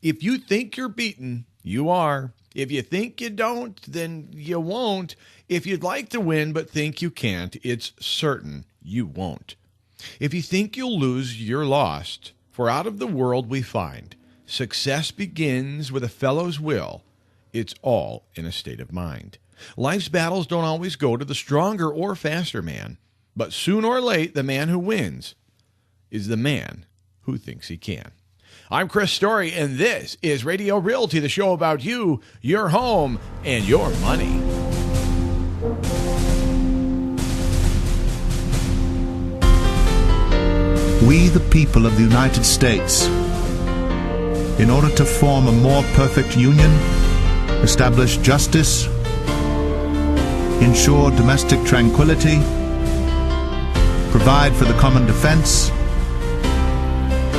If you think you're beaten, you are. If you think you don't, then you won't. If you'd like to win but think you can't, it's certain you won't. If you think you'll lose, you're lost. For out of the world we find, success begins with a fellow's will. It's all in a state of mind. Life's battles don't always go to the stronger or faster man, but soon or late, the man who wins is the man who thinks he can. I'm Chris Story, and this is Radio Realty, the show about you, your home, and your money. We, the people of the United States, in order to form a more perfect union, establish justice, ensure domestic tranquility, provide for the common defense,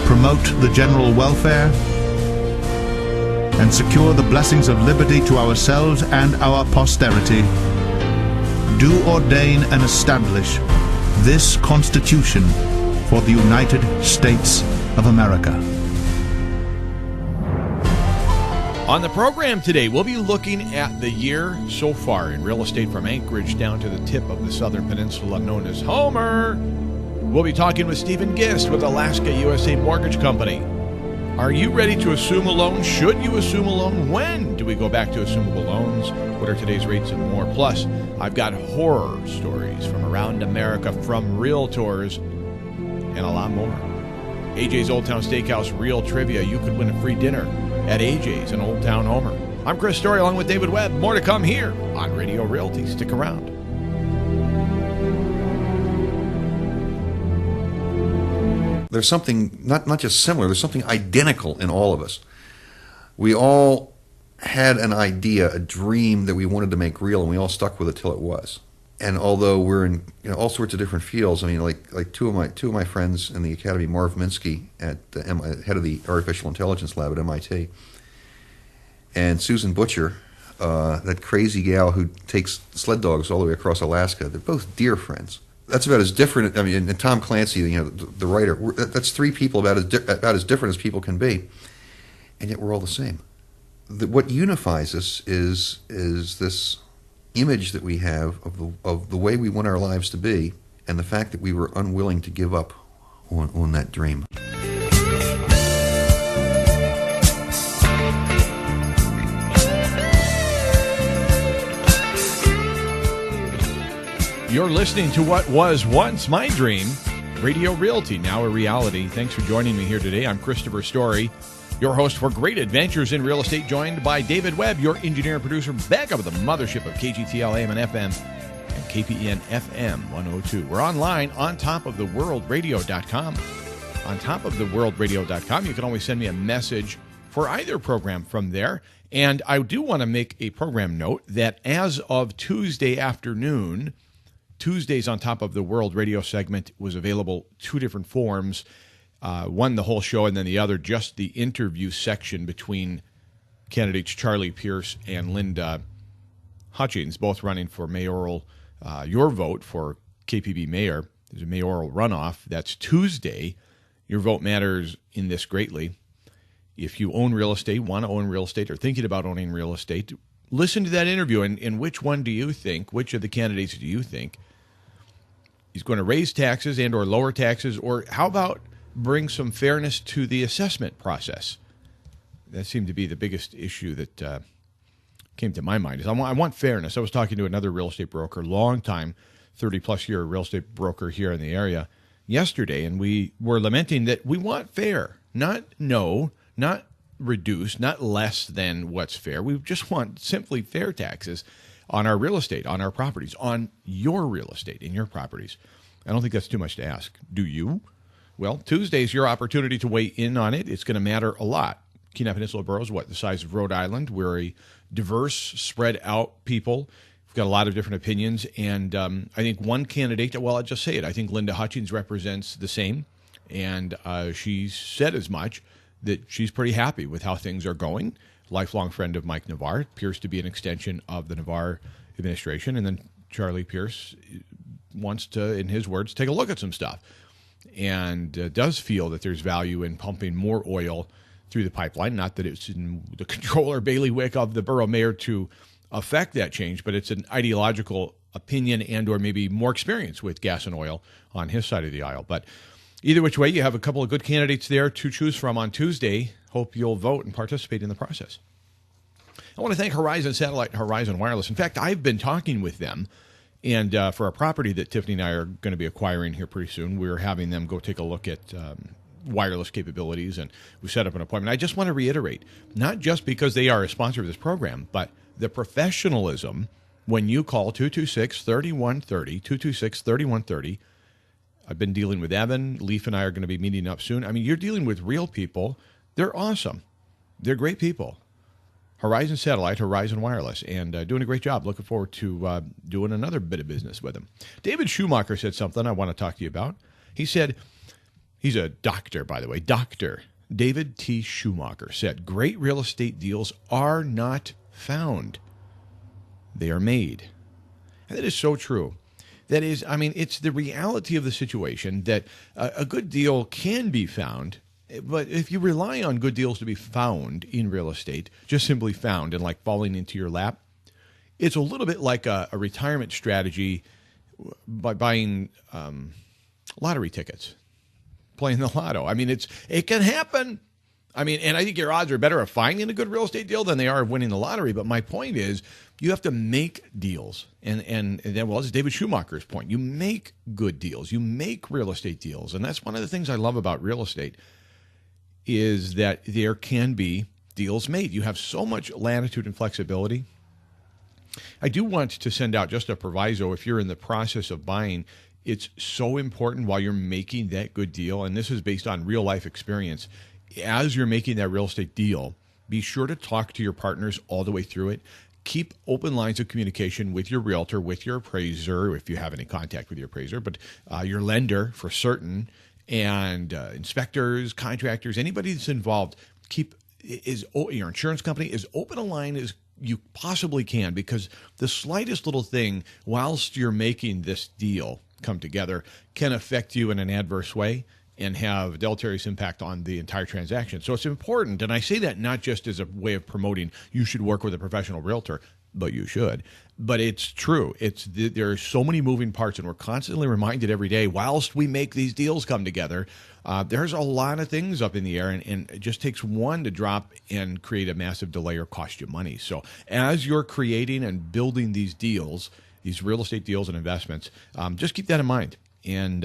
promote the general welfare, and secure the blessings of liberty to ourselves and our posterity, do ordain and establish this Constitution for the United States of America. On the program today, we'll be looking at the year so far in real estate from Anchorage down to the tip of the southern peninsula known as Homer. We'll be talking with Stephen Gist with Alaska USA Mortgage Company. Are you ready to assume a loan? Should you assume a loan? When do we go back to assumable loans? What are today's rates and more? Plus, I've got horror stories from around America from realtors and a lot more. AJ's Old Town Steakhouse Real Trivia. You could win a free dinner at AJ's in Old Town Homer. I'm Chris Story along with David Webb. More to come here on Radio Realty. Stick around. There's something not just similar, there's something identical in all of us. We all had an idea, a dream that we wanted to make real, and we all stuck with it till it was. And although we're in all sorts of different fields, I mean, like two of my friends in the academy, Marv Minsky, at the head of the Artificial Intelligence Lab at MIT, and Susan Butcher, that crazy gal who takes sled dogs all the way across Alaska. They're both dear friends. That's about as different. I mean, and Tom Clancy, the writer. That's three people about as different as people can be, and yet we're all the same. What unifies us is this image that we have of the way we want our lives to be, and the fact that we were unwilling to give up on that dream. You're listening to what was once my dream, Radio Realty, now a reality. Thanks for joining me here today. I'm Christopher Story, your host for Great Adventures in Real Estate, joined by David Webb, your engineer and producer, back up at the mothership of KGTL AM and FM and KPEN FM 102. We're online on topoftheworldradio.com. On topoftheworldradio.com, you can always send me a message for either program from there. And I do want to make a program note that as of Tuesday afternoon, Tuesday's On Top of the World radio segment was available two different forms. One, the whole show, and then the other, just the interview section between candidates Charlie Pierce and Linda Hutchings, both running for mayoral, your vote for KPB mayor. There's a mayoral runoff. That's Tuesday. Your vote matters in this greatly. If you own real estate, want to own real estate, or thinking about owning real estate, listen to that interview, and which one do you think, which of the candidates do you think is going to raise taxes and or lower taxes, or how about bring some fairness to the assessment process? That seemed to be the biggest issue that came to my mind. Is I want fairness. I was talking to another real estate broker, long time, 30-plus year real estate broker here in the area yesterday, and we were lamenting that we want fair, not reduced, not less than what's fair. We just want simply fair taxes on our real estate, on our properties, on your real estate, in your properties. I don't think that's too much to ask. Do you? Well, Tuesday's your opportunity to weigh in on it. It's going to matter a lot. Kenai Peninsula Borough is the size of Rhode Island. We're a diverse, spread out people. We've got a lot of different opinions. And I think one candidate, well, I'll just say it. I think Linda Hutchings represents the same. And she said as much, that she's pretty happy with how things are going. Lifelong friend of Mike Navarre, appears to be an extension of the Navarre administration. And then Charlie Pierce wants to, in his words, take a look at some stuff and does feel that there's value in pumping more oil through the pipeline. Not that it's in the control or bailiwick of the borough mayor to affect that change, but it's an ideological opinion and or maybe more experience with gas and oil on his side of the aisle. But either which way, you have a couple of good candidates there to choose from on Tuesday. Hope you'll vote and participate in the process. I want to thank Horizon Satellite and Horizon Wireless. In fact, I've been talking with them, and for a property that Tiffany and I are going to be acquiring here pretty soon, we're having them go take a look at wireless capabilities, and we set up an appointment. I just want to reiterate, not just because they are a sponsor of this program, but the professionalism when you call 226-3130, 226-3130. I've been dealing with Evan. Leaf and I are going to be meeting up soon. I mean, you're dealing with real people. They're awesome. They're great people. Horizon Satellite, Horizon Wireless, and doing a great job. Looking forward to doing another bit of business with them. David Schumacher said something I want to talk to you about. He said, he's a doctor, by the way, Dr. David T. Schumacher said, great real estate deals are not found. They are made. And that is so true. That is, I mean, it's the reality of the situation that a good deal can be found. But if you rely on good deals to be found in real estate, just simply found and like falling into your lap, it's a little bit like a retirement strategy by buying lottery tickets, playing the lotto. I mean, it can happen. I mean, and I think your odds are better of finding a good real estate deal than they are of winning the lottery. But my point is, you have to make deals. And then, well, it's David Schumacher's point. You make good deals. You make real estate deals. And that's one of the things I love about real estate is that there can be deals made. You have so much latitude and flexibility. I do want to send out just a proviso. If you're in the process of buying, it's so important while you're making that good deal, and this is based on real life experience, as you're making that real estate deal, be sure to talk to your partners all the way through it. Keep open lines of communication with your realtor, with your appraiser, if you have any contact with your appraiser, but your lender for certain, and inspectors, contractors, anybody that's involved. Your insurance company, as open a line as you possibly can, because the slightest little thing whilst you're making this deal come together can affect you in an adverse way and have a deleterious impact on the entire transaction. So it's important, and I say that not just as a way of promoting you should work with a professional realtor, but you should. But it's true. There are so many moving parts, and we're constantly reminded every day, whilst we make these deals come together, there's a lot of things up in the air, and it just takes one to drop and create a massive delay or cost you money. So as you're creating and building these deals, these real estate deals and investments, just keep that in mind. And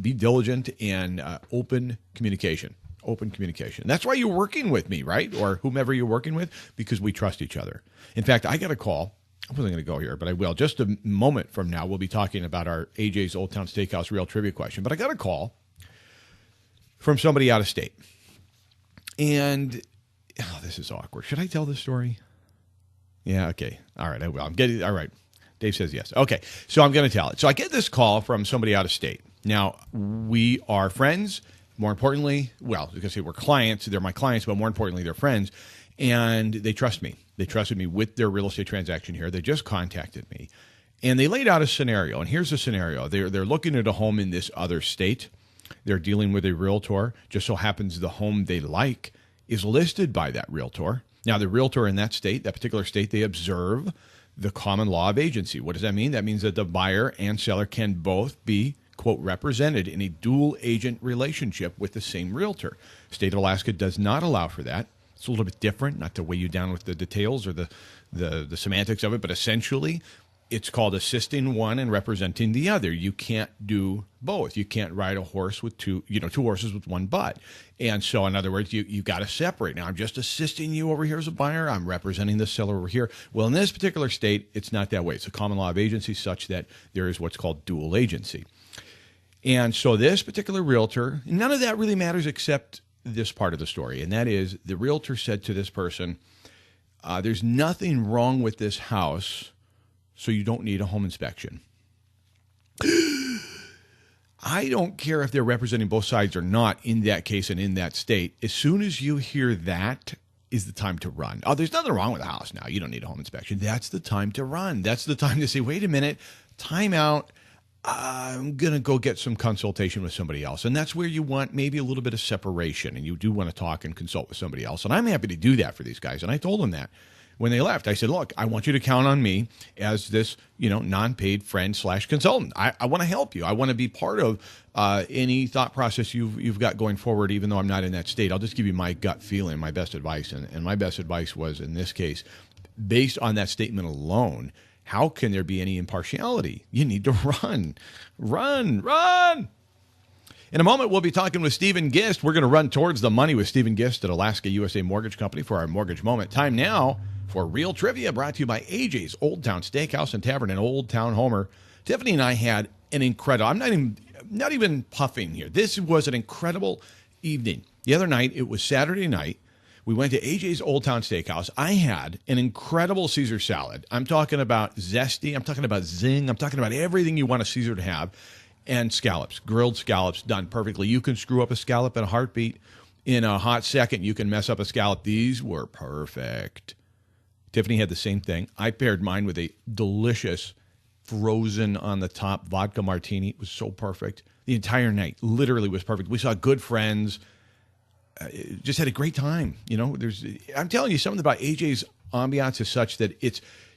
be diligent and open communication. Open communication. That's why you're working with me, right? Or whomever you're working with, because we trust each other. In fact, I got a call. I wasn't going to go here, but I will. Just a moment from now, we'll be talking about our AJ's Old Town Steakhouse real trivia question. But I got a call from somebody out of state. And, this is awkward. Should I tell this story? Yeah, okay. All right, I will. All right. Dave says yes. Okay, so I'm going to tell it. So I get this call from somebody out of state. Now, we are friends. More importantly, well, I was going to say we're clients. They're my clients, but more importantly, they're friends. And they trust me. They trusted me with their real estate transaction here. They just contacted me. And they laid out a scenario. And here's the scenario. They're looking at a home in this other state. They're dealing with a realtor. Just so happens the home they like is listed by that realtor. Now, the realtor in that state, that particular state, they observe the common law of agency. What does that mean? That means that the buyer and seller can both be, quote, represented in a dual agent relationship with the same realtor. State of Alaska does not allow for that. It's a little bit different, not to weigh you down with the details or the semantics of it, but essentially it's called assisting one and representing the other. You can't do both. You can't ride a horse with two horses with one butt. And so, in other words, you got to separate. Now, I'm just assisting you over here as a buyer. I'm representing the seller over here. Well, in this particular state, it's not that way. It's a common law of agency such that there is what's called dual agency. And so this particular realtor, none of that really matters except this part of the story. And that is the realtor said to this person, there's nothing wrong with this house, so you don't need a home inspection. I don't care if they're representing both sides or not in that case and in that state. As soon as you hear that is the time to run. Oh, there's nothing wrong with the house now. You don't need a home inspection. That's the time to run. That's the time to say, wait a minute, time out. I'm going to go get some consultation with somebody else. And that's where you want maybe a little bit of separation, and you do want to talk and consult with somebody else. And I'm happy to do that for these guys. And I told them that when they left. I said, look, I want you to count on me as this, non-paid friend / consultant. I want to help you. I want to be part of any thought process you've got going forward, even though I'm not in that state. I'll just give you my gut feeling, my best advice. And my best advice was, in this case, based on that statement alone, how can there be any impartiality? You need to run. In a moment, we'll be talking with Stephen Gist. We're going to run towards the money with Stephen Gist at Alaska USA Mortgage Company for our Mortgage Moment. Time now for Real Trivia, brought to you by AJ's Old Town Steakhouse and Tavern in Old Town Homer. Tiffany and I had an incredible, I'm not even puffing here. This was an incredible evening. The other night, it was Saturday night. We went to AJ's Old Town Steakhouse. I had an incredible Caesar salad. I'm talking about zesty. I'm talking about zing. I'm talking about everything you want a Caesar to have. And scallops, grilled scallops, done perfectly. You can screw up a scallop in a heartbeat. In a hot second, you can mess up a scallop. These were perfect. Tiffany had the same thing. I paired mine with a delicious frozen on the top vodka martini. It was so perfect. The entire night literally was perfect. We saw good friends. Just had a great time. I'm telling you, something about AJ's ambiance is such that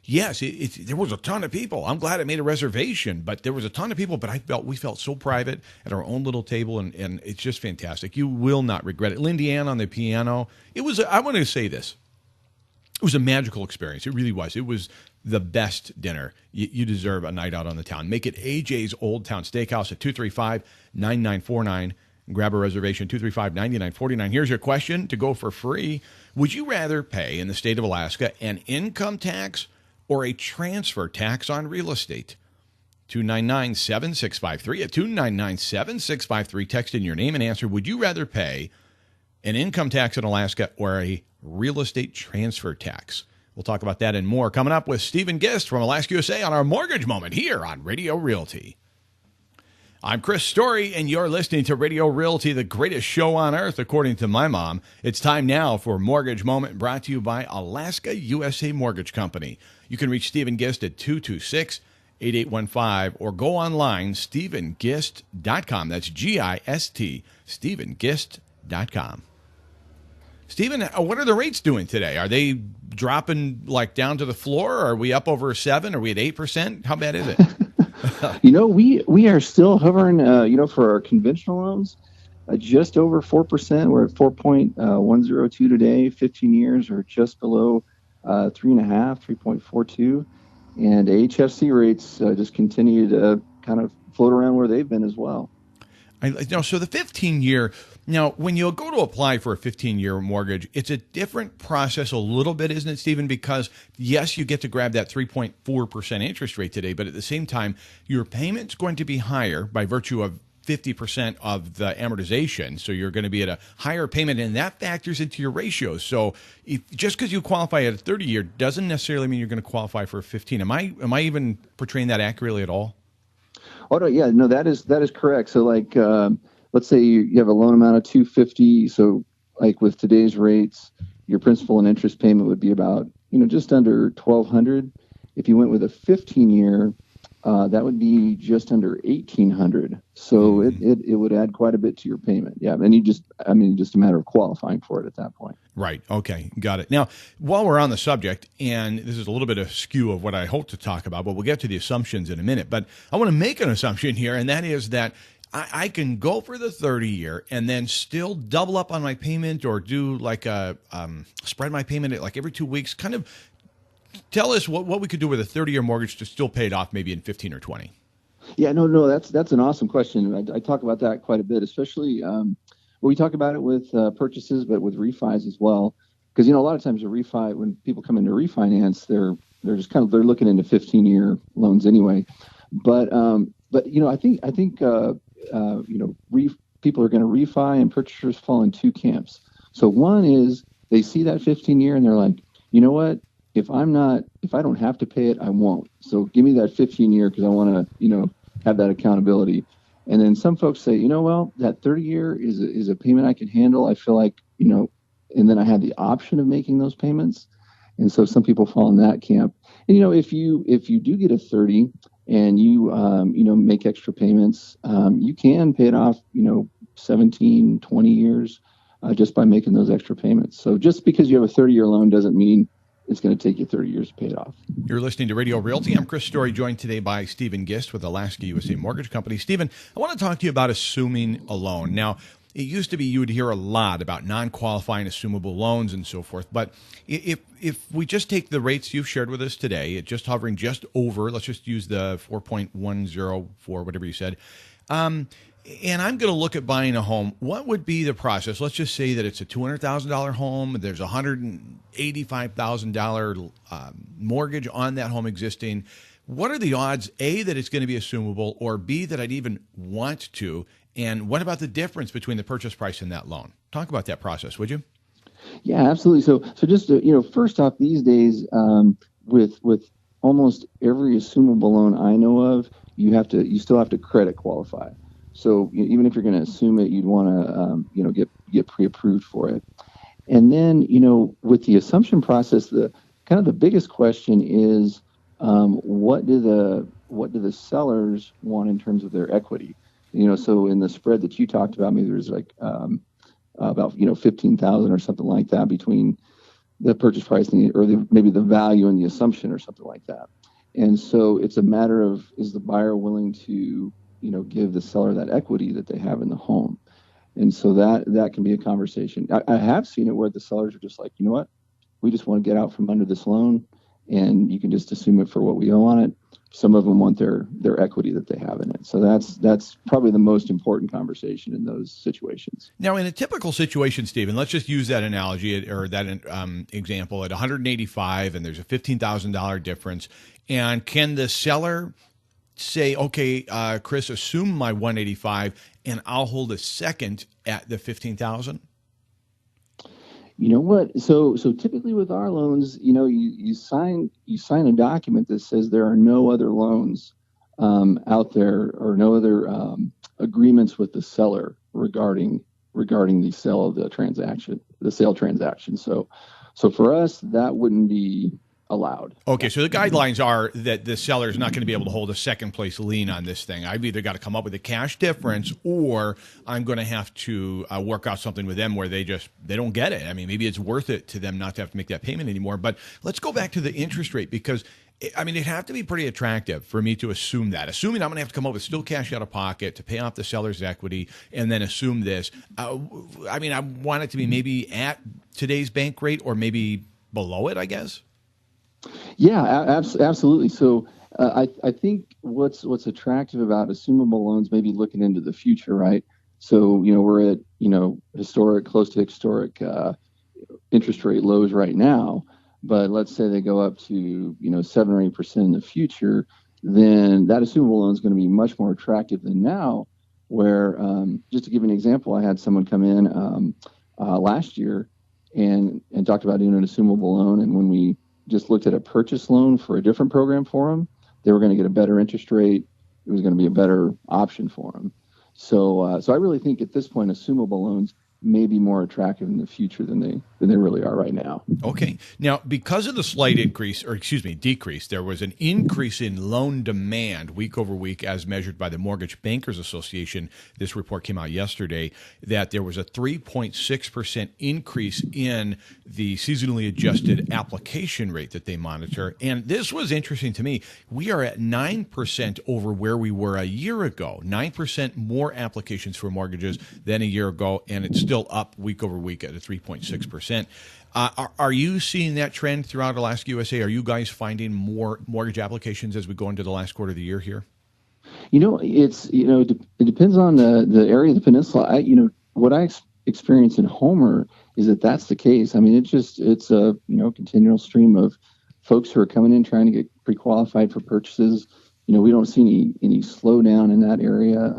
there was a ton of people. I'm glad I made a reservation, but there was a ton of people, but we felt so private at our own little table, and it's just fantastic. You will not regret it. Lindy Ann on the piano. I want to say this. It was a magical experience. It really was. It was the best dinner. You deserve a night out on the town. Make it AJ's Old Town Steakhouse at 235-9949. Grab a reservation, 235-9949. Here's your question to go for free. Would you rather pay in the state of Alaska an income tax or a transfer tax on real estate? 299-7653. At 299-7653, text in your name and answer. Would you rather pay an income tax in Alaska or a real estate transfer tax? We'll talk about that and more coming up with Stephen Gist from Alaska USA on our Mortgage Moment here on Radio Realty. I'm Chris Story, and you're listening to Radio Realty, the greatest show on earth, according to my mom. It's time now for Mortgage Moment, brought to you by Alaska USA Mortgage Company. You can reach Stephen Gist at 226-8815 or go online, StephenGist.com. That's G-I-S-T, StephenGist.com. Stephen, what are the rates doing today? Are they dropping down to the floor? Are we up over 7? Are we at 8%? How bad is it? We are still hovering, for our conventional loans, just over 4%. We're at 4.102 today. 15 years are just below 3.42. And HFC rates just continue to kind of float around where they've been as well. So the 15-year, now, when you go to apply for a 15-year mortgage, it's a different process a little bit, isn't it, Stephen? Because, yes, you get to grab that 3.4% interest rate today, but at the same time, your payment's going to be higher by virtue of 50% of the amortization. So you're going to be at a higher payment, and that factors into your ratios. So just because you qualify at a 30-year doesn't necessarily mean you're going to qualify for a 15. Am I even portraying that accurately at all? Oh, no, yeah, no, that is correct. So, let's say you have a loan amount of $250. So, with today's rates, your principal and interest payment would be about, just under $1,200. If you went with a 15-year, that would be just under $1,800. So it would add quite a bit to your payment. Yeah, and just a matter of qualifying for it at that point. Right. Okay. Got it. Now, while we're on the subject, and this is a little bit of skew of what I hope to talk about, but we'll get to the assumptions in a minute. But I want to make an assumption here, and that is that I can go for the 30-year and then still double up on my payment, or do spread my payment at every 2 weeks. Kind of tell us what we could do with a 30-year mortgage to still pay it off maybe in 15 or 20. Yeah, no, that's an awesome question. I talk about that quite a bit, especially we talk about it with purchases, but with refis as well. Because a lot of times a refi, when people come in to refinance, they're just they're looking into 15-year loans anyway. But I think people are going to refi, and purchasers fall in two camps. So one is they see that 15-year and they're like, you know what? If I don't have to pay it, I won't. So give me that 15-year because I want to, have that accountability. And then some folks say, that 30-year is a payment I can handle. I feel like, and then I have the option of making those payments. And so some people fall in that camp. And, if you do get a 30, and you make extra payments, you can pay it off 17, 20 years just by making those extra payments. So just because you have a 30-year loan doesn't mean it's going to take you 30 years to pay it off. You're listening to Radio Realty. I'm Chris Story, joined today by Stephen Gist with Alaska USA Mortgage Company. Stephen, I want to talk to you about assuming a loan. Now, it used to be you would hear a lot about non-qualifying assumable loans and so forth, but if we just take the rates you've shared with us today, it just hovering just over, let's just use the 4.104, whatever you said, and I'm going to look at buying a home, what would be the process? Let's just say that it's a $200,000 home. There's a $185,000 mortgage on that home existing. What are the odds, A, that it's going to be assumable, or B, that I'd even want to? And what about the difference between the purchase price and that loan? Talk about that process, would you? Yeah, absolutely. So just first off, these days, with almost every assumable loan I know of, you still have to credit qualify. So even if you're going to assume it, you'd want to get pre-approved for it. And then with the assumption process, the biggest question is what do the sellers want in terms of their equity? So in the spread that you talked about, maybe there's like about 15,000 or something like that between the purchase price and maybe the value and the assumption or something like that. And so it's a matter of, is the buyer willing to give the seller that equity that they have in the home? And so that can be a conversation. I have seen it where the sellers are just like, you know what, we just want to get out from under this loan, and you can just assume it for what we owe on it. Some of them want their equity that they have in it. So that's probably the most important conversation in those situations. Now, in a typical situation, Stephen, let's just use that analogy or that example at 185, and there's a $15,000 difference. And can the seller say, okay, Chris, assume my 185, and I'll hold a second at the 15,000? You know what? So typically with our loans, you sign a document that says there are no other loans out there, or no other agreements with the seller regarding the sale of the sale transaction. So for us, that wouldn't be allowed. Okay, so the guidelines are that the seller is not going to be able to hold a second place lien on this thing. I've either got to come up with a cash difference, or I'm going to have to work out something with them where they don't get it. I mean, maybe it's worth it to them not to have to make that payment anymore. But let's go back to the interest rate, because it'd have to be pretty attractive for me to assume that. Assuming I'm going to have to come up with still cash out of pocket to pay off the seller's equity and then assume this. I want it to be maybe at today's bank rate or maybe below it, I guess. Yeah, absolutely. So I think what's attractive about assumable loans, maybe looking into the future, right? So we're at close to historic interest rate lows right now, but let's say they go up to 7 or 8% in the future, then that assumable loan is going to be much more attractive than now. Where just to give you an example, I had someone come in last year and talked about doing an assumable loan, and when we just looked at a purchase loan for a different program for them, they were going to get a better interest rate. It was going to be a better option for them. So I really think at this point, assumable loans may be more attractive in the future than they really are right now. Okay. Now, because of the slight decrease, there was an increase in loan demand week over week as measured by the Mortgage Bankers Association. This report came out yesterday that there was a 3.6% increase in the seasonally adjusted application rate that they monitor. And this was interesting to me. We are at 9% over where we were a year ago, 9% more applications for mortgages than a year ago, and it's still up week over week at a 3.6%. Are you seeing that trend throughout Alaska USA? Are you guys finding more mortgage applications as we go into the last quarter of the year here? It depends on the area of the peninsula. What I experience in Homer is that's the case. I mean, it's a continual stream of folks who are coming in trying to get pre-qualified for purchases. We don't see any slowdown in that area.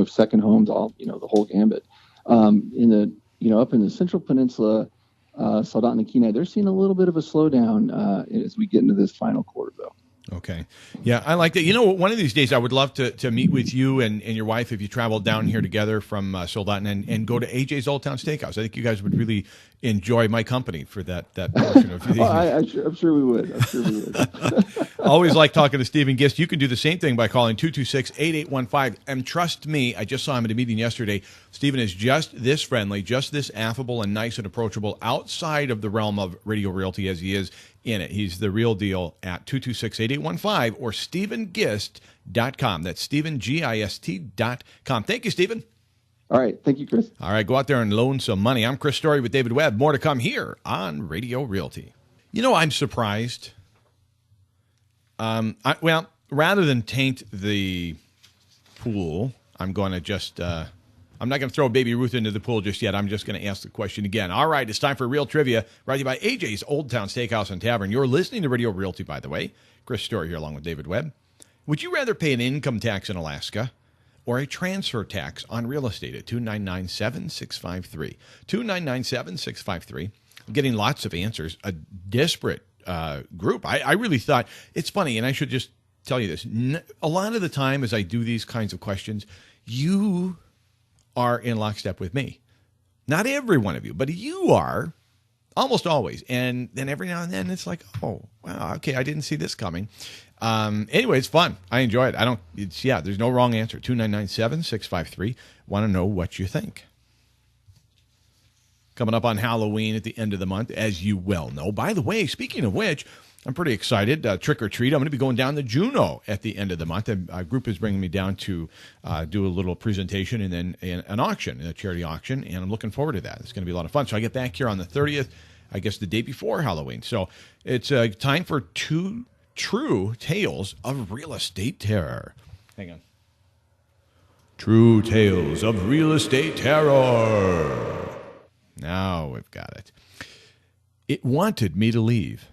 Second homes, all the whole gambit. Up in the Central Peninsula, Soldotna and Kenai, they're seeing a little bit of a slowdown as we get into this final quarter, though. Okay. Yeah, I like that. One of these days I would love to meet with you and your wife if you traveled down here together from Soldotton and go to AJ's Old Town Steakhouse. I think you guys would really enjoy my company for that portion of the I'm sure we would. Always like talking to Stephen Gist. You can do the same thing by calling 226-8815. And trust me, I just saw him at a meeting yesterday. Stephen is just this friendly, just this affable and nice and approachable outside of the realm of Radio Realty as he is in it. He's the real deal at 226-8815 or StephenGist.com. That's StephenGist.com. Thank you, Stephen. All right. Thank you, Chris. All right. Go out there and loan some money. I'm Chris Story with David Webb. More to come here on Radio Realty. I'm surprised. Rather than taint the pool, I'm going to just, I'm not going to throw Baby Ruth into the pool just yet. I'm just going to ask the question again. All right, it's time for Real Trivia, brought to you by AJ's Old Town Steakhouse and Tavern. You're listening to Radio Realty, by the way. Chris Story here along with David Webb. Would you rather pay an income tax in Alaska or a transfer tax on real estate at 299-7653? 299-7653. I'm getting lots of answers, a disparate group. I really thought, it's funny, and I should just tell you this. A lot of the time as I do these kinds of questions, you are in lockstep with me. Not every one of you, but you are almost always. And then every now and then it's like, oh, wow, okay, I didn't see this coming. Anyway, it's fun. I enjoy it. There's no wrong answer. 299-7653. Want to know what you think. Coming up on Halloween at the end of the month, as you well know. By the way, speaking of which, I'm pretty excited. Trick or treat. I'm going to be going down to Juneau at the end of the month. A group is bringing me down to do a little presentation and then an auction, a charity auction, and I'm looking forward to that. It's going to be a lot of fun. So I get back here on the 30th, I guess the day before Halloween. So it's time for 2 true tales of real estate terror. Hang on. True tales of real estate terror. Now we've got it. It wanted me to leave.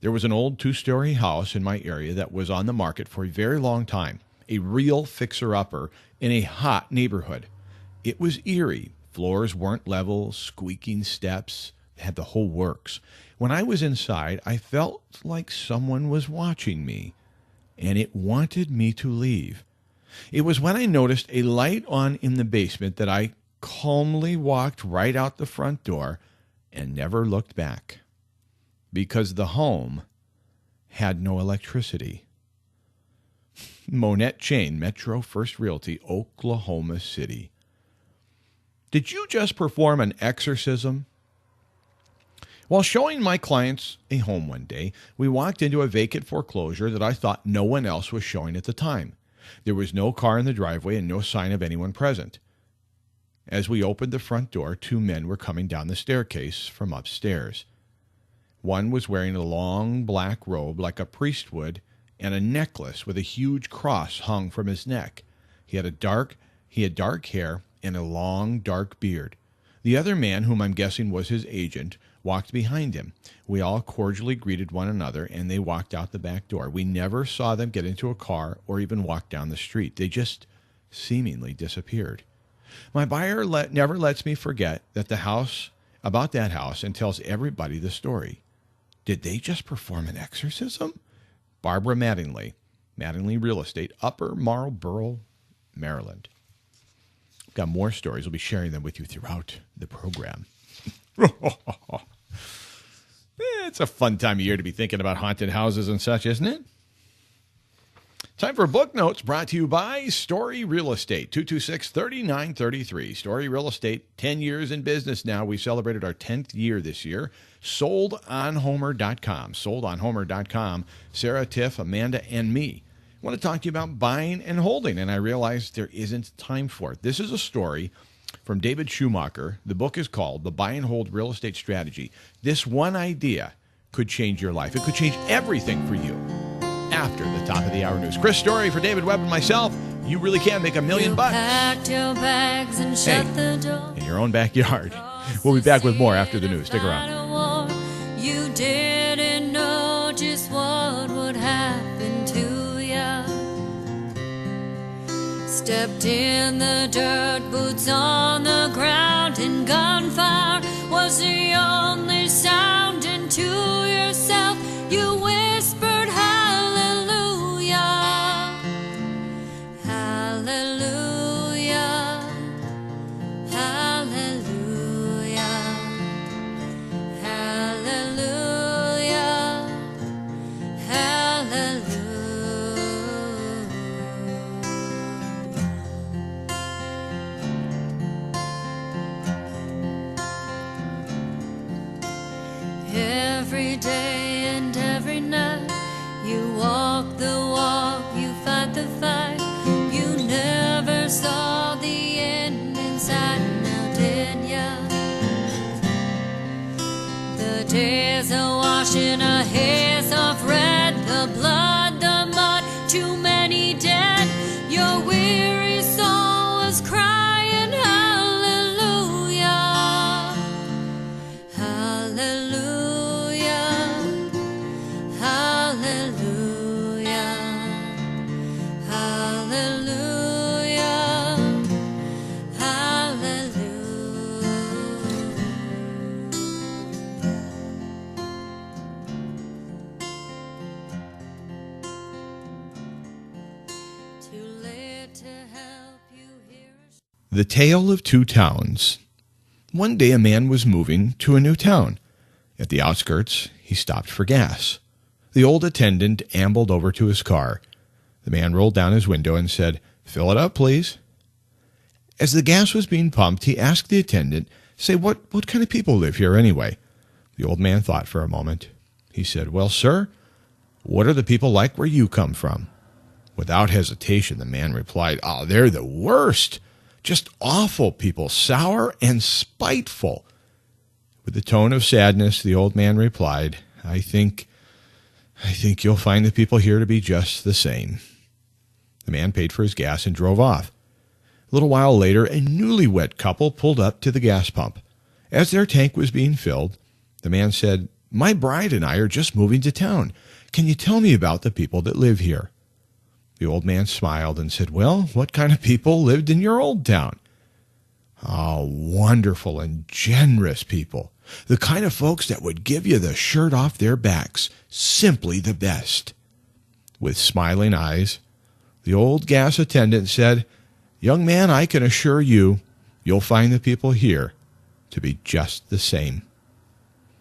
There was an old 2-story house in my area that was on the market for a very long time, a real fixer-upper in a hot neighborhood. It was eerie. Floors weren't level, squeaking steps, had the whole works. When I was inside, I felt like someone was watching me, and it wanted me to leave. It was when I noticed a light on in the basement that I calmly walked right out the front door and never looked back. Because the home had no electricity. Monette Chain, Metro First Realty, Oklahoma City. Did you just perform an exorcism? While showing my clients a home one day, we walked into a vacant foreclosure that I thought no one else was showing at the time. There was no car in the driveway and no sign of anyone present. As we opened the front door, 2 men were coming down the staircase from upstairs. One was wearing a long black robe like a priest would and a necklace with a huge cross hung from his neck. He had dark hair and a long, dark beard. The other man, whom I'm guessing was his agent, walked behind him. We all cordially greeted one another, and they walked out the back door. We never saw them get into a car or even walk down the street. They just seemingly disappeared. My buyer never lets me forget that about that house and tells everybody the story. Did they just perform an exorcism? Barbara Mattingly, Mattingly Real Estate, Upper Marlboro, Maryland. Got more stories. We'll be sharing them with you throughout the program. It's a fun time of year to be thinking about haunted houses and such, isn't it? Time for book notes brought to you by Story Real Estate, 226-3933. Story Real Estate, 10 years in business now. We celebrated our 10th year this year. SoldOnHomer.com. SoldOnHomer.com. Sarah, Tiff, Amanda, and me. I want to talk to you about buying and holding, and I realized there isn't time for it. This is a story from David Schumacher. The book is called The Buy and Hold Real Estate Strategy. This one idea could change your life. It could change everything for you. After the top of the hour news. Chris Story for David Webb and myself. You really can make $1 million bucks. Packed your bags and shut the door. In your own backyard. We'll be back with more after the news. Stick around. You didn't know just what would happen to ya. Stepped in the dirt, boots on the ground, and gunfire was the only sound. And to yourself you whispered hallelujah. every day and every night. You walk the walk, you fight the fight. You never saw the end in sight, now did ya? The days are washing our hairs off red, the blood, the mud, too many dead. Your weary soul was crying hallelujah, hallelujah, hallelujah, hallelujah, hallelujah. Too late to help you hear us. The Tale of Two Towns. One day a man was moving to a new town. At the outskirts, he stopped for gas. The old attendant ambled over to his car. The man rolled down his window and said, "Fill it up, please." As the gas was being pumped, he asked the attendant, "Say, what kind of people live here anyway?" The old man thought for a moment. He said, "Well, sir, what are the people like where you come from?" Without hesitation, the man replied, "Oh, they're the worst. Just awful people, sour and spiteful." With a tone of sadness, the old man replied, I think you'll find the people here to be just the same." The man paid for his gas and drove off. A little while later, a newlywed couple pulled up to the gas pump. As their tank was being filled, the man said, "My bride and I are just moving to town. Can you tell me about the people that live here?" The old man smiled and said, "Well, what kind of people lived in your old town?" "Oh, wonderful and generous people. The kind of folks that would give you the shirt off their backs. Simply the best." With smiling eyes, the old gas attendant said, "Young man, I can assure you, you'll find the people here to be just the same."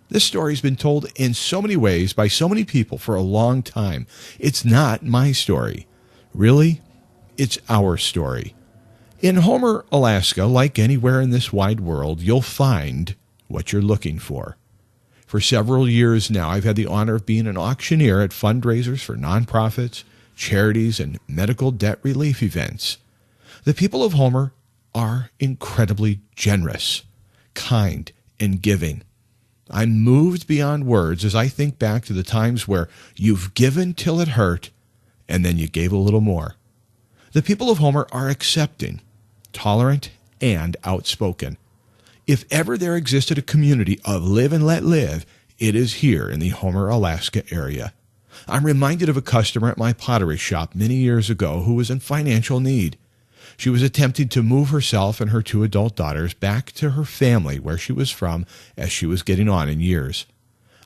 This story's been told in so many ways by so many people for a long time. It's not my story. Really, it's our story. In Homer, Alaska, like anywhere in this wide world, you'll find what you're looking for. For several years now, I've had the honor of being an auctioneer at fundraisers for nonprofits, charities, and medical debt relief events. The people of Homer are incredibly generous, kind, and giving. I'm moved beyond words as I think back to the times where you've given till it hurt, and then you gave a little more. The people of Homer are accepting, tolerant, and outspoken. If ever there existed a community of live and let live, it is here in the Homer, Alaska area. I'm reminded of a customer at my pottery shop many years ago who was in financial need. She was attempting to move herself and her 2 adult daughters back to her family where she was from as she was getting on in years.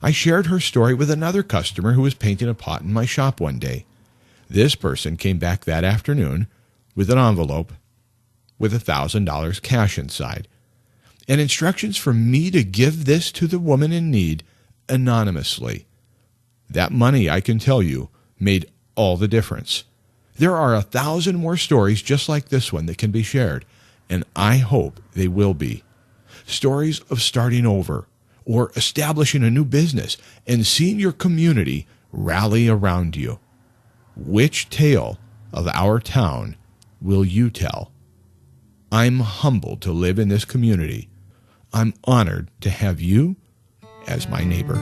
I shared her story with another customer who was painting a pot in my shop one day. This person came back that afternoon with an envelope with $1,000 cash inside and instructions for me to give this to the woman in need anonymously. That money, I can tell you, made all the difference. There are 1,000 more stories just like this one that can be shared, and I hope they will be. Stories of starting over or establishing a new business and seeing your community rally around you. Which tale of our town will you tell? I'm humbled to live in this community. I'm honored to have you as my neighbor.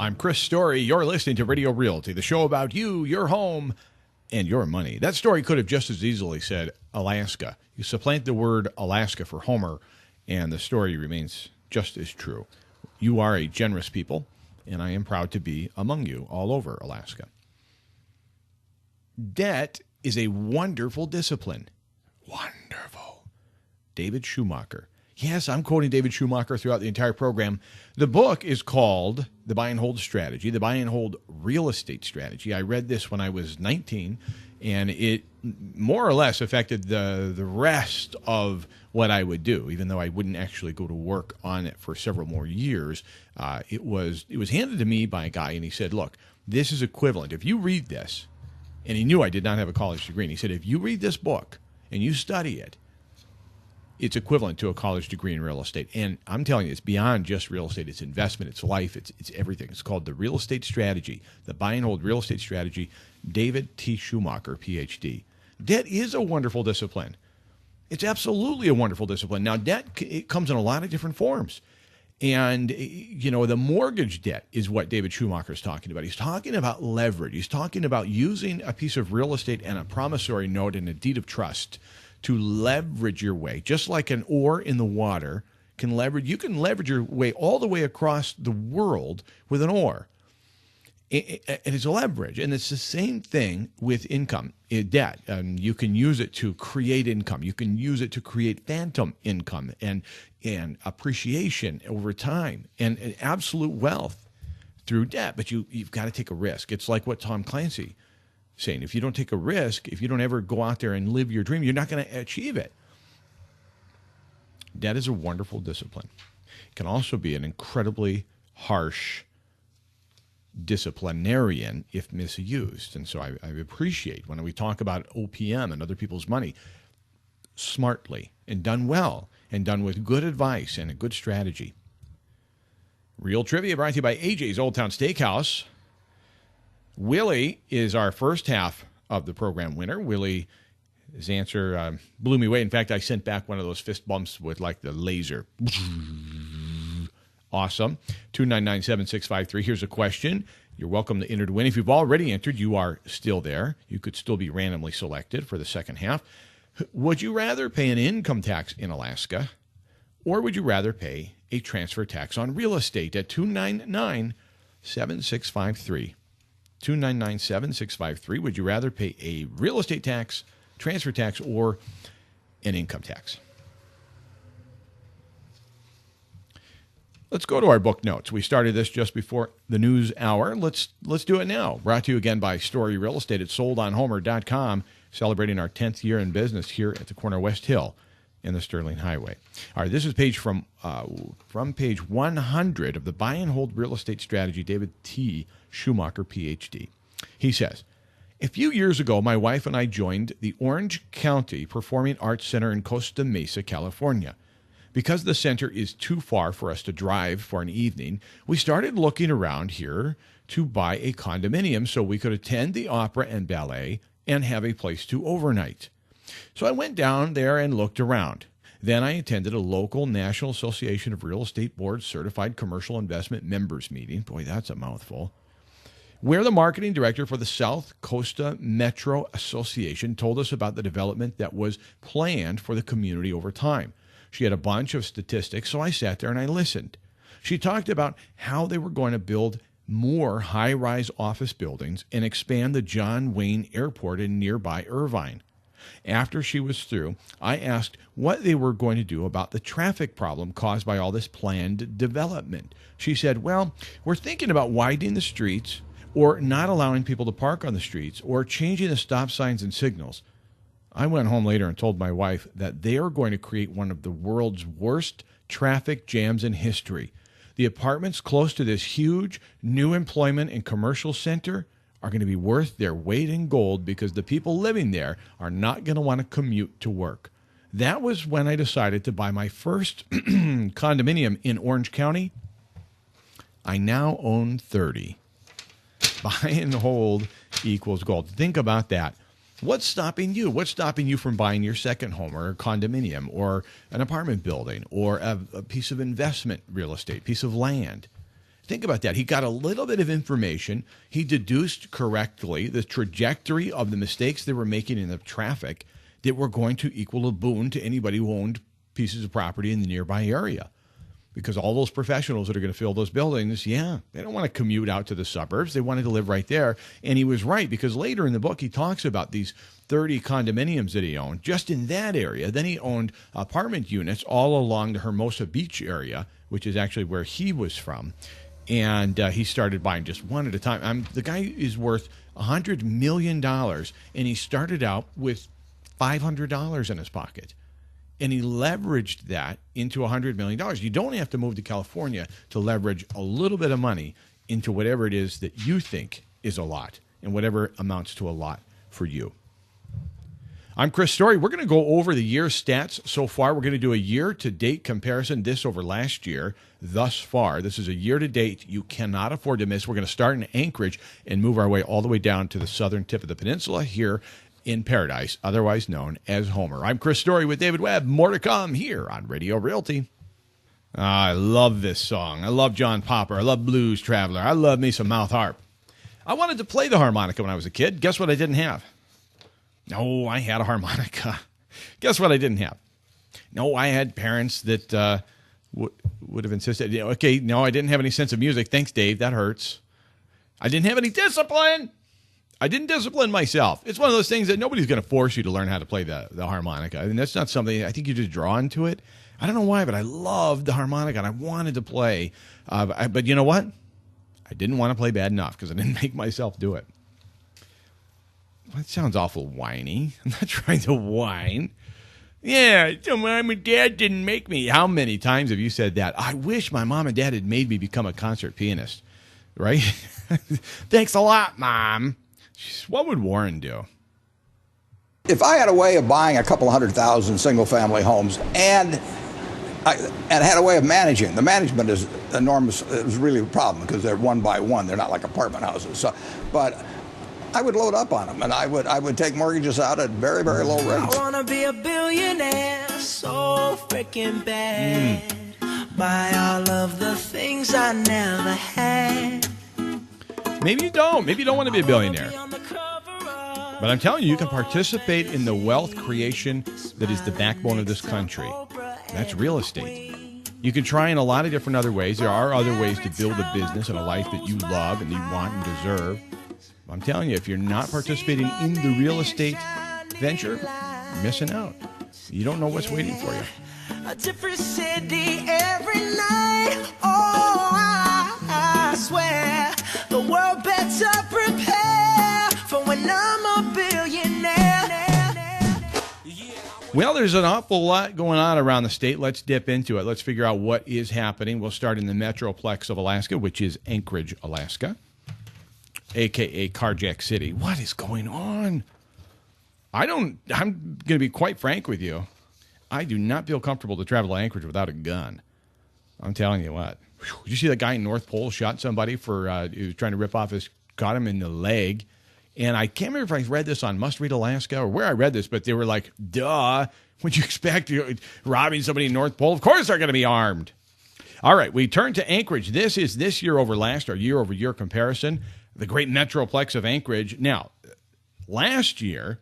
I'm Chris Story. You're listening to Radio Realty, the show about you, your home, and your money. That story could have just as easily said Alaska. You supplant the word Alaska for Homer, and the story remains just as true. You are a generous people, and I am proud to be among you all over Alaska. Debt is a wonderful discipline. Wonderful. David Schumacher. Yes, I'm quoting David Schumacher throughout the entire program. The book is called The Buy and Hold Strategy, The Buy and Hold Real Estate Strategy. I read this when I was 19, and it more or less affected the rest of what I would do, even though I wouldn't actually go to work on it for several more years. It was handed to me by a guy, and he said, look, this is equivalent. If you read this, and he knew I did not have a college degree, and he said, if you read this book and you study it, it's equivalent to a college degree in real estate. And I'm telling you, it's beyond just real estate. It's investment. It's life. It's everything. It's called The Real Estate Strategy, The Buy and Hold Real Estate Strategy, David T. Schumacher, Ph.D. Debt is a wonderful discipline. It's absolutely a wonderful discipline. Now, debt, it comes in a lot of different forms. And, you know, the mortgage debt is what David Schumacher is talking about. He's talking about leverage. He's talking about using a piece of real estate and a promissory note and a deed of trust to leverage your way, just like an oar in the water can leverage. You can leverage your way all the way across the world with an oar. It is a leverage, and it's the same thing with income, debt. You can use it to create income. You can use it to create phantom income and appreciation over time and absolute wealth through debt. But you've got to take a risk. It's like what Tom Clancy saying, if you don't take a risk, if you don't ever go out there and live your dream, you're not going to achieve it. Debt is a wonderful discipline. It can also be an incredibly harsh disciplinarian if misused. And so I appreciate when we talk about OPM and other people's money smartly and done well and done with good advice and a good strategy. Real Trivia brought to you by AJ's Old Town Steakhouse. Willie is our first half of the program winner. Willie, his answer blew me away. In fact, I sent back one of those fist bumps with like the laser. Awesome. 299-7653. Here's a question. You're welcome to enter to win. If you've already entered, you are still there. You could still be randomly selected for the second half. Would you rather pay an income tax in Alaska, or would you rather pay a transfer tax on real estate at 299-7653? 299-7653. Would you rather pay a real estate tax, transfer tax, or an income tax? Let's go to our book notes. We started this just before the news hour. Let's do it now. Brought to you again by Story Real Estate at soldonhomer.com, celebrating our 10th year in business here at the corner of West Hill and the Sterling Highway. All right, this is page from page 100 of the Buy and Hold Real Estate Strategy, David T. Schumacher, Ph.D. He says, a few years ago, my wife and I joined the Orange County Performing Arts Center in Costa Mesa, California. Because the center is too far for us to drive for an evening, we started looking around here to buy a condominium so we could attend the opera and ballet and have a place to overnight. So I went down there and looked around. Then I attended a local National Association of Real Estate Board Certified Commercial Investment Members meeting. Boy, that's a mouthful. Where the marketing director for the South Costa Metro Association told us about the development that was planned for the community over time. She had a bunch of statistics, so I sat there and I listened. She talked about how they were going to build more high-rise office buildings and expand the John Wayne Airport in nearby Irvine. After she was through, I asked what they were going to do about the traffic problem caused by all this planned development. She said, well, we're thinking about widening the streets or not allowing people to park on the streets or changing the stop signs and signals. I went home later and told my wife that they are going to create one of the world's worst traffic jams in history. The apartments close to this huge new employment and commercial center are going to be worth their weight in gold because the people living there are not going to want to commute to work. That was when I decided to buy my first condominium in Orange County. I now own 30. Buy and hold equals gold. Think about that. What's stopping you? What's stopping you from buying your second home or a condominium or an apartment building or a piece of investment real estate, piece of land? Think about that. He got a little bit of information. He deduced correctly the trajectory of the mistakes they were making in the traffic that were going to equal a boon to anybody who owned pieces of property in the nearby area. Because all those professionals that are going to fill those buildings, they don't want to commute out to the suburbs. They wanted to live right there. And he was right, because later in the book, he talks about these 30 condominiums that he owned just in that area. Then he owned apartment units all along the Hermosa Beach area, which is actually where he was from. And he started buying just one at a time. The guy is worth $100 million, and he started out with $500 in his pocket. And he leveraged that into $100 million. You don't have to move to California to leverage a little bit of money into whatever it is that you think is a lot, and whatever amounts to a lot for you. I'm Chris Story. We're going to go over the year stats so far. We're going to do a year-to-date comparison, this over last year thus far. This is a year-to-date you cannot afford to miss. We're going to start in Anchorage and move our way all the way down to the southern tip of the peninsula here in Paradise, otherwise known as Homer. I'm Chris Story with David Webb. More to come here on Radio Realty. I love this song. I love John Popper. I love Blues Traveler. I love me some mouth harp. I wanted to play the harmonica when I was a kid. Guess what I didn't have? No, I had a harmonica. Guess what I didn't have? No, I had parents that would have insisted. Okay, no, I didn't have any sense of music. Thanks, Dave. That hurts. I didn't have any discipline. I didn't discipline myself. It's one of those things that nobody's going to force you to learn how to play the harmonica. I mean, that's not something, I think you're just drawn to it. I don't know why, but I loved the harmonica and I wanted to play. But you know what? I didn't want to play bad enough because I didn't make myself do it. That sounds awful whiny. I'm not trying to whine. Yeah, so mom and dad didn't make me. How many times have you said that? I wish my mom and dad had made me become a concert pianist, right? Thanks a lot, Mom. What would Warren do? If I had a way of buying a couple 100,000 single-family homes and had a way of managing, the management is enormous. It was really a problem because they're one by one. They're not like apartment houses. But I would load up on them, and I would take mortgages out at very, very low rates. I wanna be a billionaire, so freaking bad. Buy all of the things I never had. Maybe you don't. Maybe you don't want to be a billionaire. But I'm telling you, you can participate in the wealth creation that is the backbone of this country. That's real estate. You can try in a lot of different other ways. There are other ways to build a business and a life that you love and you want and deserve. I'm telling you, if you're not participating in the real estate venture, you're missing out. You don't know what's waiting for you. A different city every night. Oh, I swear the world better prepare for when I'm a billionaire. Well, there's an awful lot going on around the state. Let's dip into it. Let's figure out what is happening. We'll start in the Metroplex of Alaska, which is Anchorage, Alaska, a.k.a. Carjack City. What is going on? I'm going to be quite frank with you. I do not feel comfortable to travel to Anchorage without a gun. I'm telling you what. Did you see that guy in North Pole shot somebody for he was trying to rip off caught him in the leg? And I can't remember if I read this on Must Read Alaska or where I read this, but they were like, duh, would you expect robbing somebody in North Pole? Of course they're going to be armed. All right, we turn to Anchorage. This is this year over last, our year-over-year comparison, the great Metroplex of Anchorage. Now, last year,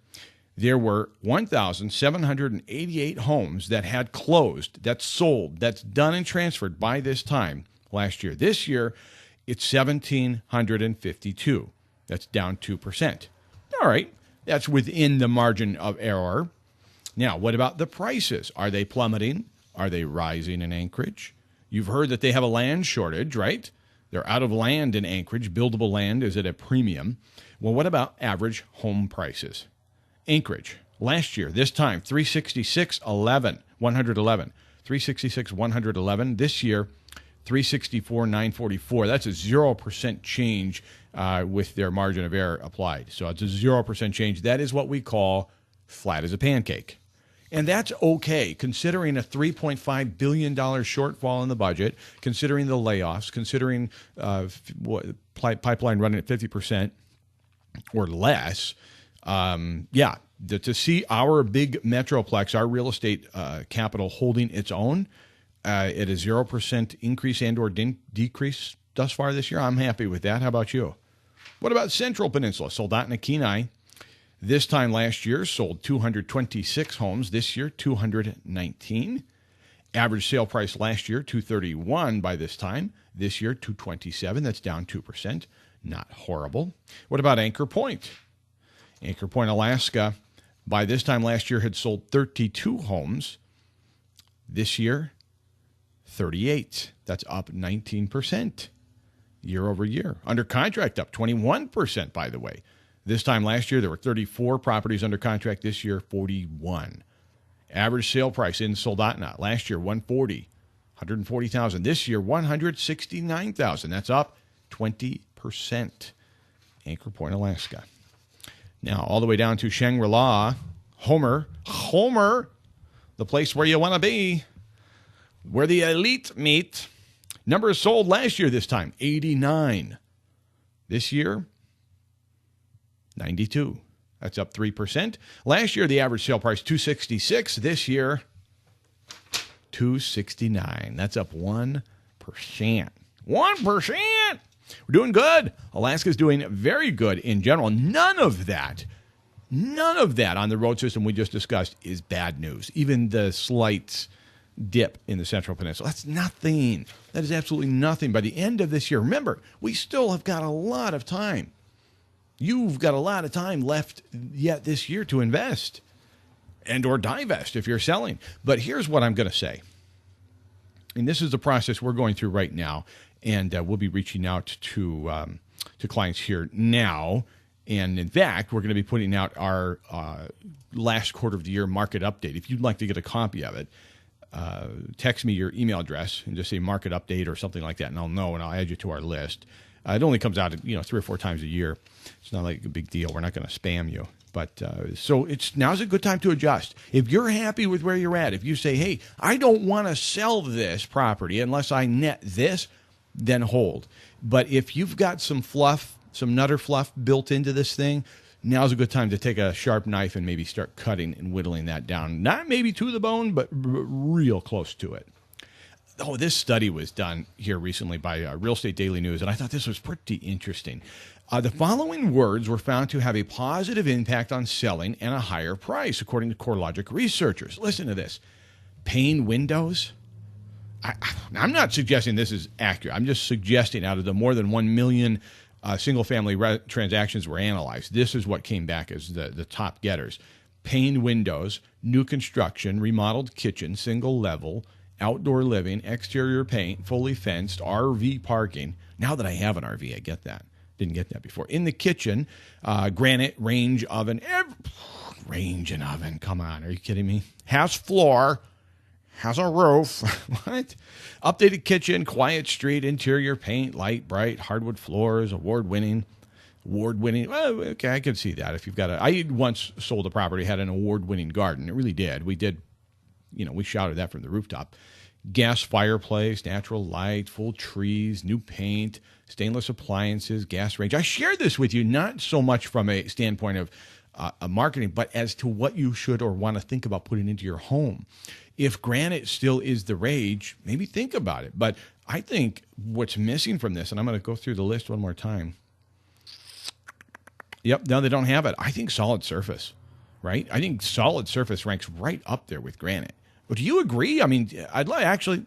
there were 1,788 homes that had closed, that's sold, that's done and transferred by this time last year. This year, it's 1,752. That's down 2%. All right, that's within the margin of error. Now, what about the prices? Are they plummeting? Are they rising in Anchorage? You've heard that they have a land shortage, right? They're out of land in Anchorage. Buildable land is at a premium. Well, what about average home prices? Anchorage, last year, this time, $366,111. $366,111. This year, $364,944. That's a 0% change with their margin of error applied. So it's a 0% change. That is what we call flat as a pancake. And that's okay, considering a $3.5 billion shortfall in the budget, considering the layoffs, considering pipeline running at 50% or less. To see our big Metroplex, our real estate capital holding its own at a 0% increase and or decrease, thus far this year. I'm happy with that. How about you? What about Central Peninsula? Soldotna Kenai. This time last year, sold 226 homes. This year, 219. Average sale price last year, $231 by this time. This year, $227. That's down 2%. Not horrible. What about Anchor Point? Anchor Point, Alaska, by this time last year had sold 32 homes. This year, 38. That's up 19% year over year. Under contract up 21%, by the way. This time last year, there were 34 properties under contract. This year, 41. Average sale price in Soldotna last year, $140,000. This year, $169,000. That's up 20%. Anchor Point, Alaska. Now, all the way down to Shangri-La, Homer, the place where you want to be, where the elite meet. Numbers sold last year this time, 89. This year, 92. That's up 3%. Last year, the average sale price, $266. This year, $269. That's up 1%. 1%! We're doing good. Alaska's doing very good in general. None of that on the road system we just discussed is bad news. Even the slight dip in the Central Peninsula, that's nothing. That is absolutely nothing. By the end of this year, remember, we still have got a lot of time. You've got a lot of time left yet this year to invest and or divest if you're selling. But here's what I'm going to say. And this is the process we're going through right now. And we'll be reaching out to clients here now. And in fact, we're going to be putting out our last quarter of the year market update. If you'd like to get a copy of it, text me your email address and just say market update or something like that, and I'll know, and I'll add you to our list. It only comes out 3 or 4 times a year. It's not like a big deal. We're not going to spam you. But so now's a good time to adjust. If you're happy with where you're at, if you say, hey, I don't want to sell this property unless I net this, then hold. But if you've got some fluff, some nutter fluff built into this thing, now's a good time to take a sharp knife and maybe start cutting and whittling that down. Not maybe to the bone, but real close to it. Oh, this study was done here recently by Real Estate Daily News, and I thought this was pretty interesting. The following words were found to have a positive impact on selling and a higher price, according to CoreLogic researchers. Listen to this. Pane windows. I'm not suggesting this is accurate. I'm just suggesting out of the more than 1 million single-family transactions were analyzed, this is what came back as the top getters. Pane windows, new construction, remodeled kitchen, single level, outdoor living, exterior paint, fully fenced, RV parking. Now that I have an RV, I get that. Didn't get that before. In the kitchen, granite range oven. Range and oven. Come on, are you kidding me? House floor. Has a roof. What? Updated kitchen, quiet street, interior paint, light, bright, hardwood floors, award-winning. Well, okay, I can see that. If you've got I once sold a property, had an award-winning garden. It really did. We did, we shouted that from the rooftop. Gas fireplace, natural light, full trees, new paint, stainless appliances, gas range. I shared this with you, not so much from a standpoint of marketing, but as to what you should or want to think about putting into your home. If granite still is the rage, maybe think about it. But I think what's missing from this, and I'm going to go through the list one more time. Yep, no, they don't have it. I think solid surface, right? I think solid surface ranks right up there with granite. But do you agree? I mean, I'd like actually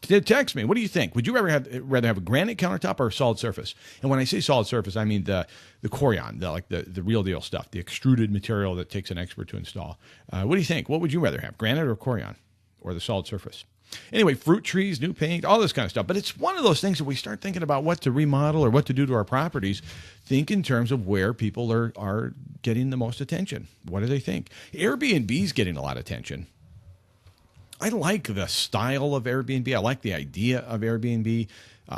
to text me. What do you think? Would you rather have a granite countertop or a solid surface? And when I say solid surface, I mean the Corian, the real deal stuff, the extruded material that takes an expert to install. What do you think? What would you rather have, granite or Corian, or the solid surface? Anyway, fruit trees, new paint, all this kind of stuff. But it's one of those things that we start thinking about what to remodel or what to do to our properties. Think in terms of where people are getting the most attention. What do they think? Airbnb is getting a lot of attention. I like the style of Airbnb. I like the idea of Airbnb.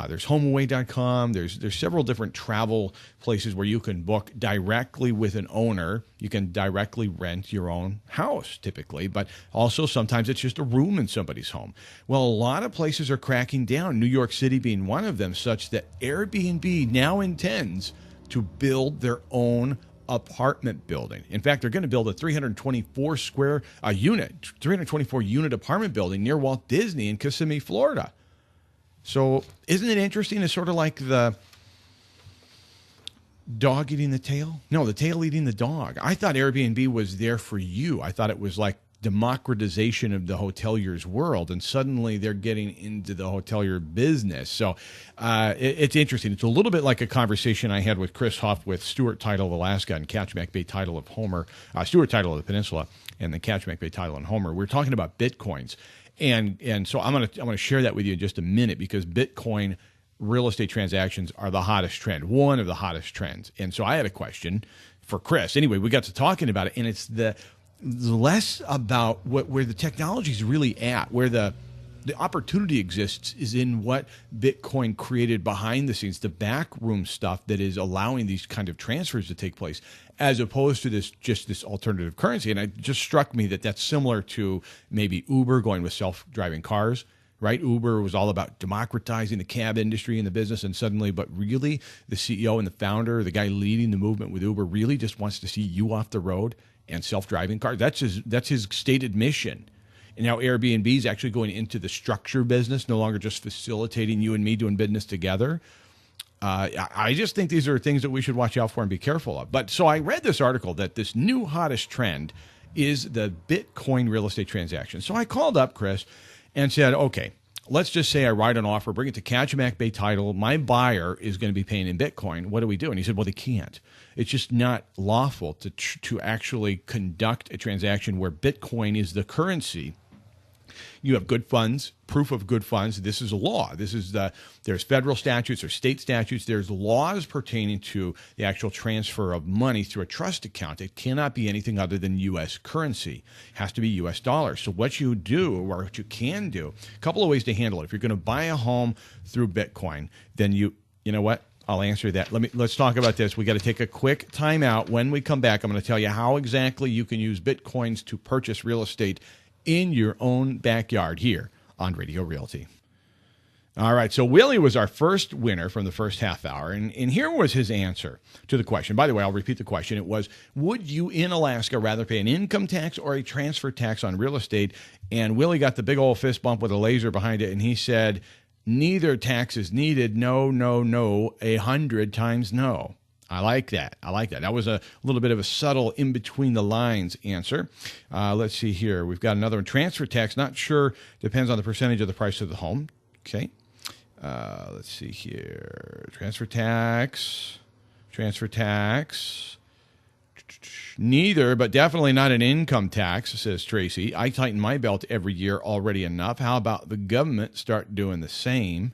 There's HomeAway.com. There's several different travel places where you can book directly with an owner. You can directly rent your own house, typically, but also sometimes it's just a room in somebody's home. Well, a lot of places are cracking down, New York City being one of them, such that Airbnb now intends to build their own apartment building. In fact, they're going to build a 324 unit apartment building near Walt Disney in Kissimmee, Florida. So isn't it interesting? It's sort of like the dog eating the tail? No, the tail eating the dog. I thought Airbnb was there for you. I thought it was like democratization of the hotelier's world, and suddenly they're getting into the hotelier business. So it's interesting. It's a little bit like a conversation I had with Chris Huff with Stewart Title of Alaska and Kachemak Bay Title of Homer, Stewart Title of the Peninsula, and the Kachemak Bay Title in Homer. We're talking about Bitcoins, and so I'm gonna share that with you in just a minute, because Bitcoin real estate transactions are the hottest trend, one of the hottest trends. And so I had a question for Chris. Anyway, we got to talking about it, and it's the less about where the technology is really at, where the opportunity exists is in what Bitcoin created behind the scenes, the backroom stuff that is allowing these kind of transfers to take place, as opposed to this alternative currency. And it just struck me that that's similar to maybe Uber going with self-driving cars. Right? Uber was all about democratizing the cab industry and the business, and suddenly, but really, the CEO and the founder, the guy leading the movement with Uber, really just wants to see you off the road and self-driving cars. That's his stated mission. And now Airbnb is actually going into the structure business, no longer just facilitating you and me doing business together. I just think these are things that we should watch out for and be careful of. But so I read this article that this new hottest trend is the Bitcoin real estate transaction. So I called up Chris and said, okay, let's just say I write an offer, bring it to Kachemak Bay Title. My buyer is going to be paying in Bitcoin. What do we do? And he said, well, they can't. It's just not lawful to actually conduct a transaction where Bitcoin is the currency. You have good funds, proof of good funds. This is a law. There's federal statutes or state statutes. There's laws pertaining to the actual transfer of money through a trust account. It cannot be anything other than U.S. currency. It has to be U.S. dollars. So what you do, or what you can do, a couple of ways to handle it. If you're going to buy a home through Bitcoin, then you know what? I'll answer that. Let's talk about this. We got to take a quick time out. When we come back, I'm going to tell you how exactly you can use Bitcoins to purchase real estate in your own backyard here on Radio Realty. All right, so Willie was our first winner from the first half hour, and here was his answer to the question. By the way, I'll repeat the question. It was, would you in Alaska rather pay an income tax or a transfer tax on real estate? And Willie got the big old fist bump with a laser behind it, and he said, neither tax is needed. No, no, no, 100 times no. I like that. That was a little bit of a subtle in-between-the-lines answer. Let's see here. We've got another one. Transfer tax, not sure. Depends on the percentage of the price of the home. Okay. Let's see here. Transfer tax. Neither, but definitely not an income tax, says Tracy. I tighten my belt every year already enough. How about the government start doing the same?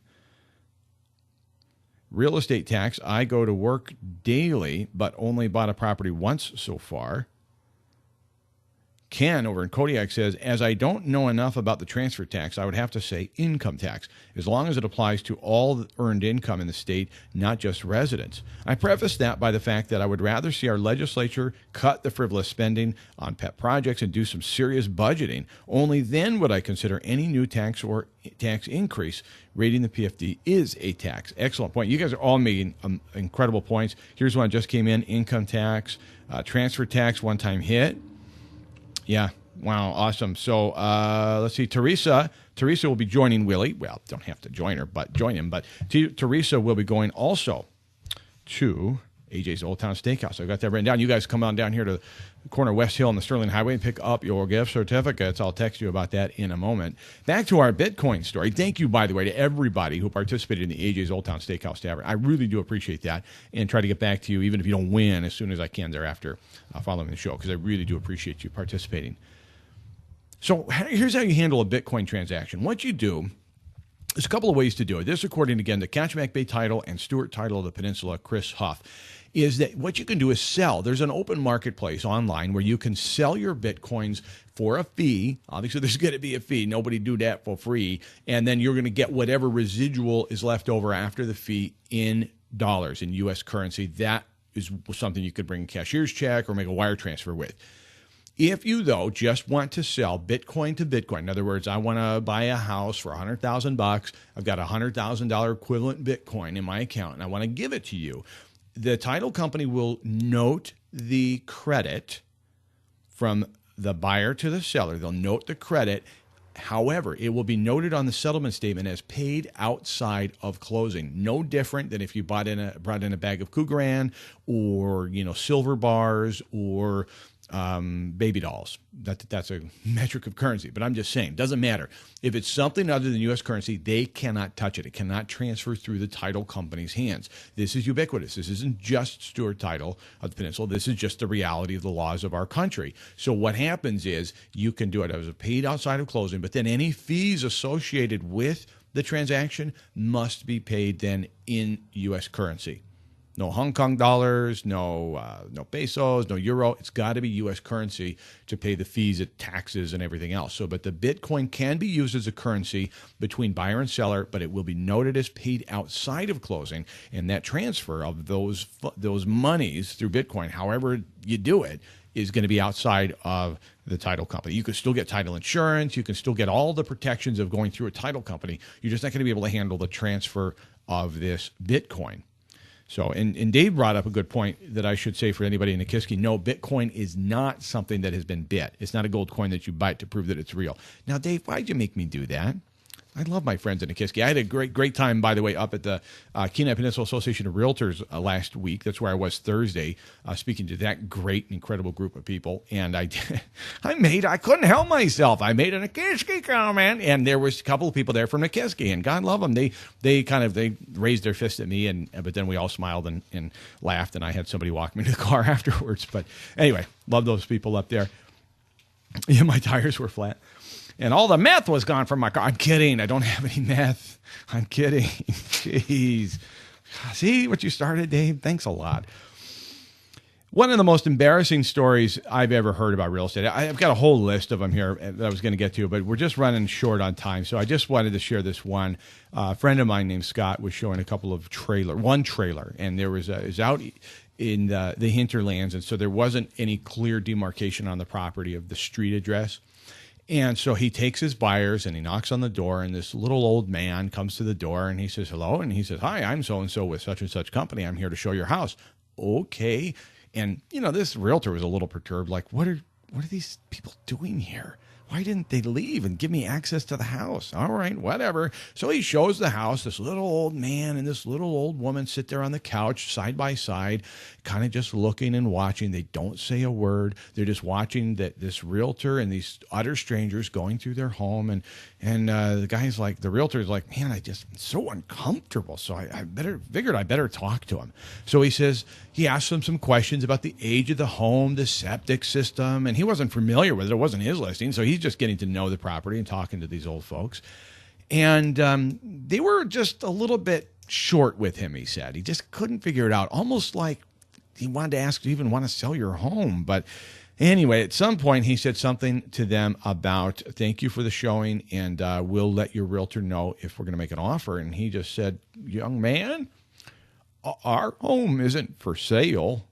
Real estate tax, I go to work daily, but only bought a property once so far. Ken over in Kodiak says, as I don't know enough about the transfer tax, I would have to say income tax, as long as it applies to all earned income in the state, not just residents. I preface that by the fact that I would rather see our legislature cut the frivolous spending on pet projects and do some serious budgeting. Only then would I consider any new tax or tax increase. Rating the PFD is a tax. Excellent point. You guys are all making incredible points. Here's one that just came in. Income tax, transfer tax, one-time hit. Yeah. Wow. Awesome. So let's see. Teresa will be joining Willie. Well, don't have to join her, but join him. But Teresa will be going also to AJ's Old Town Steakhouse. I've got that written down. You guys come on down here to the corner of West Hill and the Sterling Highway and pick up your gift certificates. I'll text you about that in a moment. Back to our Bitcoin story. Thank you, by the way, to everybody who participated in the AJ's Old Town Steakhouse Tavern. I really do appreciate that, and try to get back to you, even if you don't win, as soon as I can thereafter following the show, because I really do appreciate you participating. So here's how you handle a Bitcoin transaction. What you do, there's a couple of ways to do it. This, according, again, to Kachemak Bay Title and Stewart Title of the Peninsula, Chris Huff, is that what you can do is sell. There's an open marketplace online where you can sell your Bitcoins for a fee. Obviously, there's going to be a fee. Nobody do that for free. And then you're going to get whatever residual is left over after the fee in dollars, in U.S. currency. That is something you could bring a cashier's check or make a wire transfer with. If you, though, just want to sell Bitcoin to Bitcoin, in other words, I want to buy a house for $100,000. I've got $100,000 equivalent Bitcoin in my account, and I want to give it to you. The title company will note the credit from the buyer to the seller. They'll note the credit However, it will be noted on the settlement statement as paid outside of closing. No different than if you brought in a bag of Cougaran or silver bars or baby dolls. That's a metric of currency. But I'm just saying, doesn't matter. If it's something other than U.S. currency, they cannot touch it. It cannot transfer through the title company's hands. This is ubiquitous. This isn't just Stewart Title of the Peninsula. This is just the reality of the laws of our country. So what happens is you can do it as a paid outside of closing, but then any fees associated with the transaction must be paid then in U.S. currency. No Hong Kong dollars, no pesos, no euro. It's got to be U.S. currency to pay the fees, taxes, and everything else. So, but the Bitcoin can be used as a currency between buyer and seller, but it will be noted as paid outside of closing, and that transfer of those monies through Bitcoin, however you do it, is going to be outside of the title company. You can still get title insurance. You can still get all the protections of going through a title company. You're just not going to be able to handle the transfer of this Bitcoin. So, and Dave brought up a good point that I should say for anybody in Nikiski. No, Bitcoin is not something that has been bit. It's not a gold coin that you bite to prove that it's real. Now, Dave, why'd you make me do that? I love my friends in Nikiski. I had a great time, by the way, up at the Kenai Peninsula Association of Realtors last week. That's where I was Thursday, speaking to that great, incredible group of people. And I couldn't help myself. I made a Nikiski comment, and there was a couple of people there from Nikiski, and God love them. They raised their fist at me, but then we all smiled and laughed, and I had somebody walk me to the car afterwards. But anyway, love those people up there. Yeah, my tires were flat. And all the meth was gone from my car. I'm kidding. I don't have any meth. I'm kidding. Jeez. See what you started, Dave? Thanks a lot. One of the most embarrassing stories I've ever heard about real estate. I've got a whole list of them here that I was going to get to, but we're just running short on time. So I just wanted to share this one. A friend of mine named Scott was showing a couple of one trailer, and there was it was out in the hinterlands, and so there wasn't any clear demarcation on the property of the street address. And so he takes his buyers and he knocks on the door, and this little old man comes to the door and he says, hello. And he says, hi, I'm so-and-so with such and such company. I'm here to show your house. Okay. And, this realtor was a little perturbed. Like, what are these people doing here? Why didn't they leave and give me access to the house? All right, whatever. So he shows the house. This little old man and this little old woman sit there on the couch side by side, kind of just looking and watching. They don't say a word. They're just watching this realtor and these utter strangers going through their home. And the realtor's like, man, I'm so uncomfortable. So I figured I better talk to him. So he asks them some questions about the age of the home, the septic system, and he wasn't familiar with it. It wasn't his listing. So he's just getting to know the property and talking to these old folks. And they were just a little bit short with him, he said. He just couldn't figure it out. Almost like he wanted to ask, do you even want to sell your home? But anyway, at some point he said something to them about, thank you for the showing, and we'll let your realtor know if we're going to make an offer. And he just said, young man, our home isn't for sale.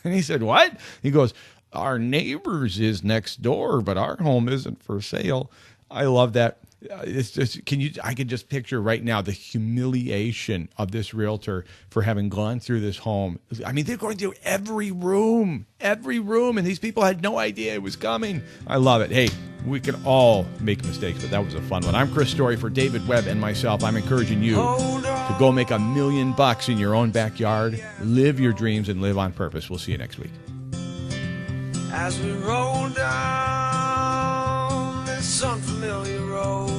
And he said, what? He goes, our neighbor's is next door, but our home isn't for sale. I love that. It's just, I can just picture right now the humiliation of this realtor for having gone through this home. I mean, they're going through every room, and these people had no idea it was coming. I love it. Hey, we can all make mistakes, but that was a fun one. I'm Chris Story for David Webb and myself. I'm encouraging you to go make $1 million in your own backyard, live your dreams, and live on purpose. We'll see you next week. As we roll down this unfamiliar road,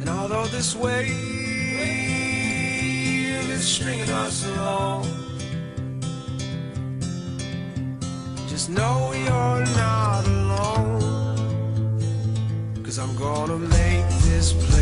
and although this wave is stringing us along, just know you're not alone, 'cause I'm gonna make this place